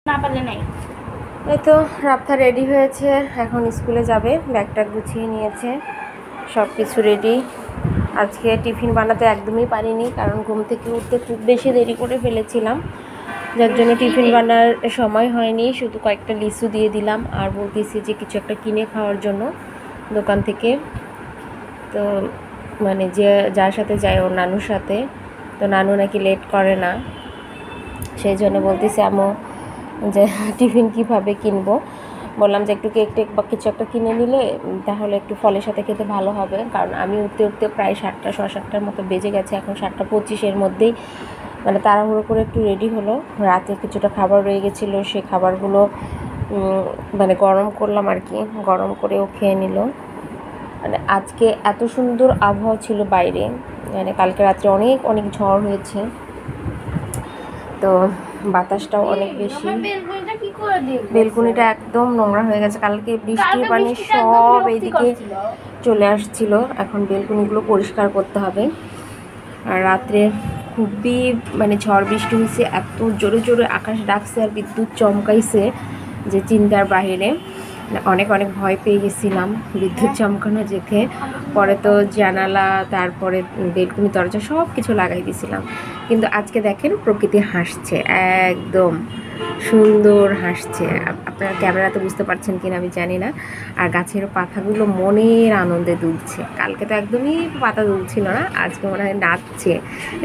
না পারলে নাই। এই তো রাফতা রেডি হয়েছে, এখন স্কুলে যাবে, ব্যাগটা গুছিয়ে নিয়েছে, সব কিছু রেডি। আজকে টিফিন বানাতে একদমই পারিনি, কারণ ঘুম থেকে উঠতে খুব বেশি দেরি করে ফেলেছিলাম, যার জন্য টিফিন বানার সময় হয়নি। শুধু কয়েকটা লিচু দিয়ে দিলাম আর বলতেছি যে কিছু একটা কিনে খাওয়ার জন্য দোকান থেকে। তো মানে যে যার সাথে যায় ওর নানুর সাথে, তো নানু নাকি লেট করে না, সেই জন্য বলতেছি আম্মু যে টিফিন কীভাবে কিনবো। বললাম যে একটু কেক টেক বা কিছু একটা কিনে নিলে তাহলে একটু ফলের সাথে খেতে ভালো হবে, কারণ আমি উঠতে উঠতে প্রায় 7টা 7:30টার মতো বেজে গেছে। এখন 7:25-এর মধ্যেই মানে তাড়াহুড়ো করে একটু রেডি হলো। রাতে কিছুটা খাবার রয়ে গেছিলো, সেই খাবারগুলো মানে গরম করলাম আর কি, গরম করেও খেয়ে নিল। মানে আজকে এত সুন্দর আবহাওয়া ছিল বাইরে, মানে কালকে রাত্রে অনেক অনেক ঝড় হয়েছে, তো বাতাসটাও অনেক বেশি। বেলকুনিটা একদম নোংরা হয়ে গেছে, কালকে বৃষ্টির পানি সব এইদিকে চলে আসছিল। এখন বেলকুনিগুলো পরিষ্কার করতে হবে। আর রাত্রে খুবই মানে ঝড় বৃষ্টি হয়েছে, এত জোরে জোরে আকাশ ডাকছে আর বিদ্যুৎ চমকাইছে যে চিন্তার বাইরে। অনেক অনেক ভয় পেয়ে গেছিলাম বিদ্যুৎ চমকানো দেখে। পরে তো জানালা, তারপরে বেলকুনি দরজা সব কিছু লাগাই দিয়েছিলাম। কিন্তু আজকে দেখেন প্রকৃতি হাসছে, একদম সুন্দর হাসছে। আপনারা ক্যামেরাতে বুঝতে পারছেন কিনা আমি জানি না। আর গাছের পাতাগুলো মনের আনন্দে দুলছে। কালকে তো একদমই পাতা দুলছিল না, আজকে মনে হয় নাচছে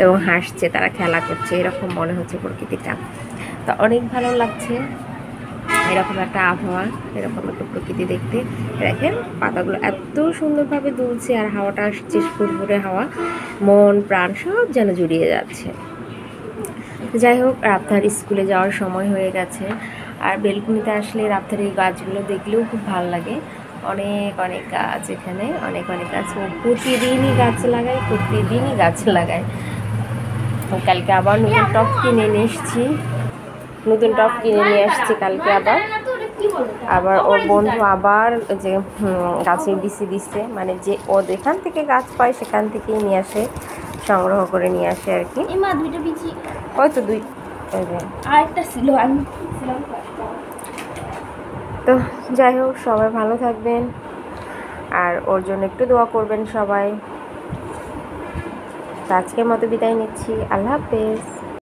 এবং হাসছে, তারা খেলা করছে, এরকম মনে হচ্ছে প্রকৃতিটা। তো অনেক ভালো লাগছে এরকম একটা আবহাওয়া, এরকম একটা প্রকৃতি দেখতে। দেখেন পাতাগুলো এত সুন্দরভাবে দুলছে আর হাওয়াটা আসছে, ফুরফুরে হাওয়া, মন প্রাণ সব যেন জুড়িয়ে যাচ্ছে। যাই হোক, রাফতার স্কুলে যাওয়ার সময় হয়ে গেছে। আর বেলকুনিতে আসলে রাফতার এই গাছগুলো দেখলেও খুব ভালো লাগে। অনেক অনেক গাছ, এখানে অনেক অনেক গাছ, প্রতিদিনই গাছ লাগায়, প্রতিদিনই গাছ লাগায়। কালকে আবার নতুন টব কিনে নিয়ে এসছি, নতুন টব কিনে নিয়ে আসছি কালকে আবার ওর বন্ধু আবার যে গাছের বিচি দিচ্ছে, মানে যে ও যেখান থেকে গাছ পায় সেখান থেকেই নিয়ে আসে, সংগ্রহ করে নিয়ে আসে আর কি। ওই তো দুই, তো যাই হোক, সবাই ভালো থাকবেন আর ওর জন্য একটু দোয়া করবেন সবাই। আজকের মতো বিদায় নিচ্ছি, আল্লাহ হাফেজ।